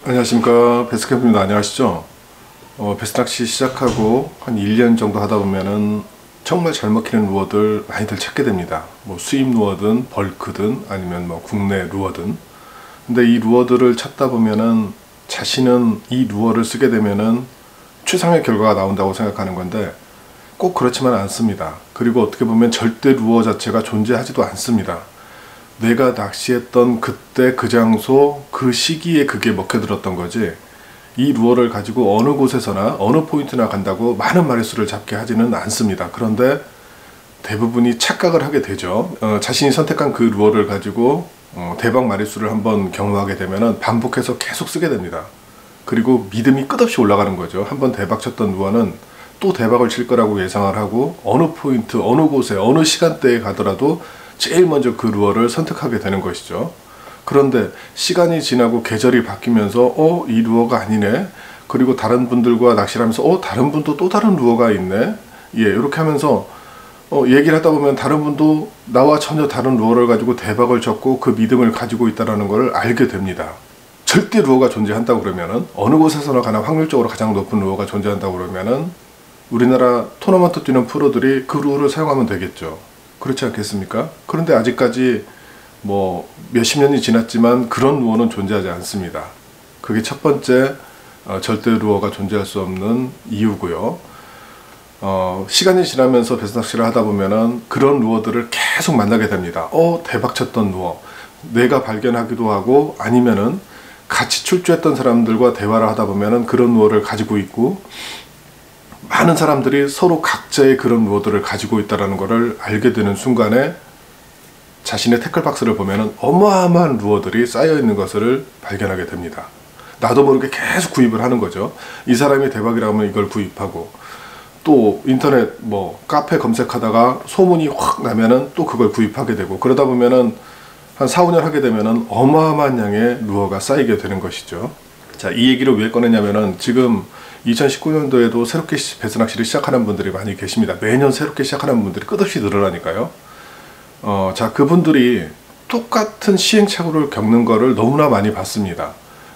안녕하십니까, 베스캠프입니다. 안녕하시죠? 베스낚시 시작하고 한 1년 정도 하다 보면은 정말 잘 먹히는 루어들 많이들 찾게 됩니다. 뭐 수입 루어든 벌크든 아니면 뭐 국내 루어든. 근데 이 루어들을 찾다 보면은 자신은 이 루어를 쓰게 되면은 최상의 결과가 나온다고 생각하는 건데 꼭 그렇지만 않습니다. 그리고 어떻게 보면 절대 루어 자체가 존재하지도 않습니다. 내가 낚시했던 그때 그 장소 그 시기에 그게 먹혀들었던 거지, 이 루어를 가지고 어느 곳에서나 어느 포인트나 간다고 많은 마리수를 잡게 하지는 않습니다. 그런데 대부분이 착각을 하게 되죠. 자신이 선택한 그 루어를 가지고 대박 마리수를 한번 경험하게 되면 반복해서 계속 쓰게 됩니다. 그리고 믿음이 끝없이 올라가는 거죠. 한번 대박 쳤던 루어는 또 대박을 칠 거라고 예상을 하고 어느 포인트, 어느 곳에, 어느 시간대에 가더라도 제일 먼저 그 루어를 선택하게 되는 것이죠. 그런데 시간이 지나고 계절이 바뀌면서 이 루어가 아니네, 그리고 다른 분들과 낚시를 하면서 다른 분도 또 다른 루어가 있네, 이렇게 하면서 얘기를 하다 보면 다른 분도 나와 전혀 다른 루어를 가지고 대박을 쳤고 그 믿음을 가지고 있다는 걸 알게 됩니다. 절대 루어가 존재한다고 그러면은, 어느 곳에서나 가나 확률적으로 가장 높은 루어가 존재한다고 그러면은 우리나라 토너먼트 뛰는 프로들이 그 루어를 사용하면 되겠죠. 그렇지 않겠습니까? 그런데 아직까지 뭐 몇십 년이 지났지만 그런 루어는 존재하지 않습니다. 그게 첫 번째 절대 루어가 존재할 수 없는 이유고요. 시간이 지나면서 배스낚시를 하다 보면은 그런 루어들을 계속 만나게 됩니다. 대박 쳤던 루어, 내가 발견하기도 하고 아니면은 같이 출조했던 사람들과 대화를 하다 보면은 그런 루어를 가지고 있고, 많은 사람들이 서로 각자의 그런 루어들을 가지고 있다는 것을 알게 되는 순간에 자신의 태클박스를 보면은 어마어마한 루어들이 쌓여 있는 것을 발견하게 됩니다. 나도 모르게 계속 구입을 하는 거죠. 이 사람이 대박이라면 이걸 구입하고, 또 인터넷 뭐 카페 검색하다가 소문이 확 나면은 또 그걸 구입하게 되고, 그러다 보면은 한 4, 5년 하게 되면은 어마어마한 양의 루어가 쌓이게 되는 것이죠. 자, 이 얘기를 왜 꺼내냐면은 지금 2019년도에도 새롭게 배스낚시를 시작하는 분들이 많이 계십니다. 매년 새롭게 시작하는 분들이 끝없이 늘어나니까요. 자, 그분들이 똑같은 시행착오를 겪는 거를 너무나 많이 봤습니다.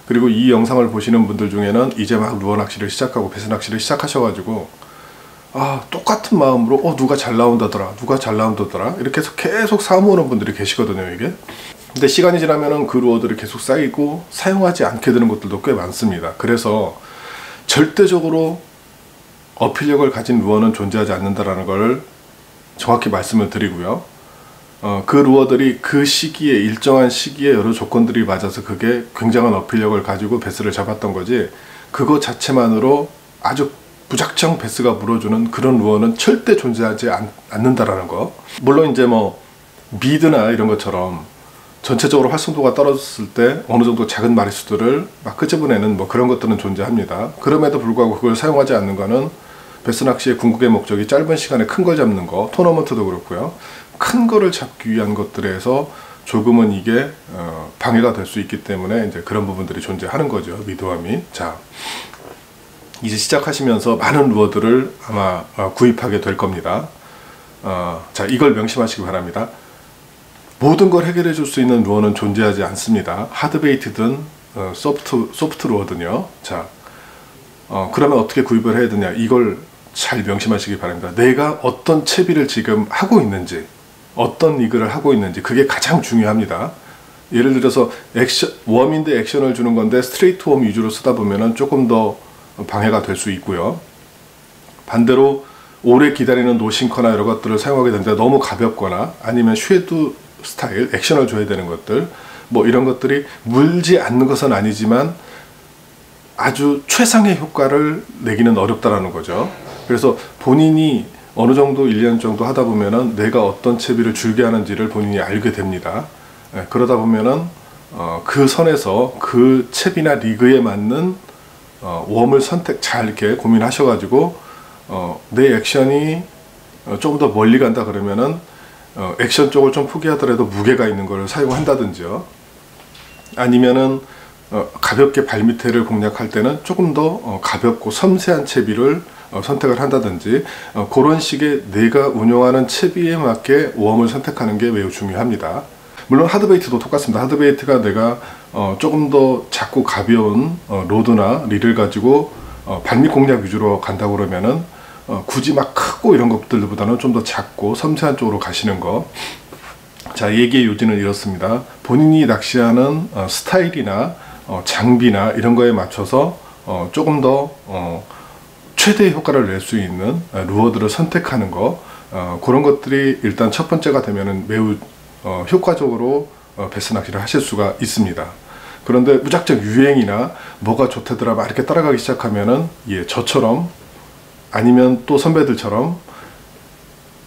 그리고 이 영상을 보시는 분들 중에는 이제 막 루어 낚시를 시작하고 배스낚시를 시작하셔가지고 똑같은 마음으로 누가 잘 나온다더라, 누가 잘 나온다더라, 이렇게 해서 계속 사모으는 분들이 계시거든요, 이게. 근데 시간이 지나면은 그 루어들이 계속 쌓이고 사용하지 않게 되는 것들도 꽤 많습니다. 그래서 절대적으로 어필력을 가진 루어는 존재하지 않는다라는 걸 정확히 말씀을 드리고요. 그 루어들이 그 시기에, 일정한 시기에 여러 조건들이 맞아서 그게 굉장한 어필력을 가지고 배스를 잡았던 거지, 그거 자체만으로 아주 무작정 배스가 물어주는 그런 루어는 절대 존재하지 않는다라는 거. 물론 이제 뭐 미드나 이런 것처럼 전체적으로 활성도가 떨어졌을 때 어느 정도 작은 마리수들을 막 끄집어내는 뭐 그런 것들은 존재합니다. 그럼에도 불구하고 그걸 사용하지 않는 거는 배스낚시의 궁극의 목적이 짧은 시간에 큰 걸 잡는 거, 토너먼트도 그렇고요. 큰 거를 잡기 위한 것들에서 조금은 이게 방해가 될 수 있기 때문에 이제 그런 부분들이 존재하는 거죠, 미드함이. 자, 이제 시작하시면서 많은 루어들을 아마 구입하게 될 겁니다. 자, 이걸 명심하시기 바랍니다. 모든 걸 해결해 줄 수 있는 루어는 존재하지 않습니다. 하드베이트든 소프트 루어든요. 자, 그러면 어떻게 구입을 해야 되냐, 이걸 잘 명심하시기 바랍니다. 내가 어떤 채비를 지금 하고 있는지, 어떤 리그를 하고 있는지, 그게 가장 중요합니다. 예를 들어서 웜인데 액션을 주는 건데 스트레이트 웜 위주로 쓰다 보면은 조금 더 방해가 될 수 있고요. 반대로 오래 기다리는 노싱커나 이런 것들을 사용하게 되는데 너무 가볍거나 아니면 쉐드 스타일, 액션을 줘야 되는 것들, 뭐 이런 것들이 물지 않는 것은 아니지만 아주 최상의 효과를 내기는 어렵다라는 거죠. 그래서 본인이 어느 정도 1년 정도 하다 보면은 내가 어떤 채비를 줄게 하는지를 본인이 알게 됩니다. 그러다 보면은 그 선에서 그 채비나 리그에 맞는 웜을 잘 이렇게 고민하셔가지고 내 액션이 조금 더 멀리 간다 그러면은 액션 쪽을 좀 포기하더라도 무게가 있는 거를 사용한다든지요. 아니면은 가볍게 발밑에를 공략할 때는 조금 더 가볍고 섬세한 채비를 선택을 한다든지, 그런 식의 내가 운영하는 채비에 맞게 웜을 선택하는 게 매우 중요합니다. 물론 하드베이트도 똑같습니다. 하드베이트가 내가 조금 더 작고 가벼운 로드나 릴을 가지고 발밑 공략 위주로 간다고 그러면은 굳이 막 크고 이런 것들보다는 좀 더 작고 섬세한 쪽으로 가시는 거. 자, 얘기의 요지는 이렇습니다. 본인이 낚시하는 스타일이나 장비나 이런 거에 맞춰서 조금 더 최대의 효과를 낼 수 있는 루어들을 선택하는 거, 그런 것들이 일단 첫 번째가 되면은 매우 효과적으로 베스 낚시를 하실 수가 있습니다. 그런데 무작정 유행이나 뭐가 좋다더라 막 이렇게 따라가기 시작하면은 저처럼 아니면 또 선배들처럼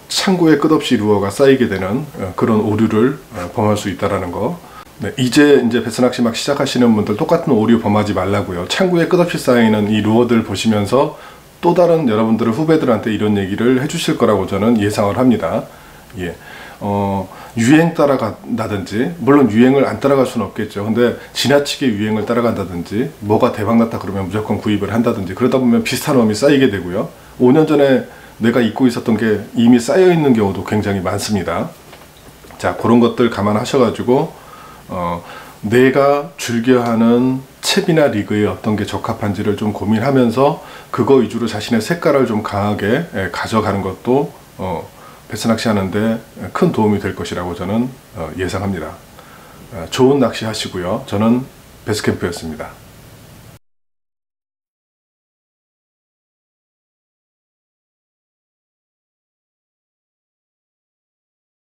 창고에 끝없이 루어가 쌓이게 되는 그런 오류를 범할 수 있다라는 거. 네, 이제 베스 낚시 막 시작하시는 분들 똑같은 오류 범하지 말라고요. 창고에 끝없이 쌓이는 이 루어들 보시면서 또 다른 여러분들의 후배들한테 이런 얘기를 해주실 거라고 저는 예상을 합니다. 유행 따라간다든지, 물론 유행을 안 따라갈 수는 없겠죠. 근데 지나치게 유행을 따라간다든지, 뭐가 대박났다 그러면 무조건 구입을 한다든지, 그러다 보면 비슷한 웜이 쌓이게 되고요. 5년 전에 내가 입고 있었던 게 이미 쌓여 있는 경우도 굉장히 많습니다. 자, 그런 것들 감안하셔가지고 내가 즐겨하는 챕이나 리그에 어떤 게 적합한지를 좀 고민하면서 그거 위주로 자신의 색깔을 좀 강하게 가져가는 것도 베스 낚시 하는데 큰 도움이 될 것이라고 저는 예상합니다. 좋은 낚시 하시고요. 저는 베스캠프였습니다.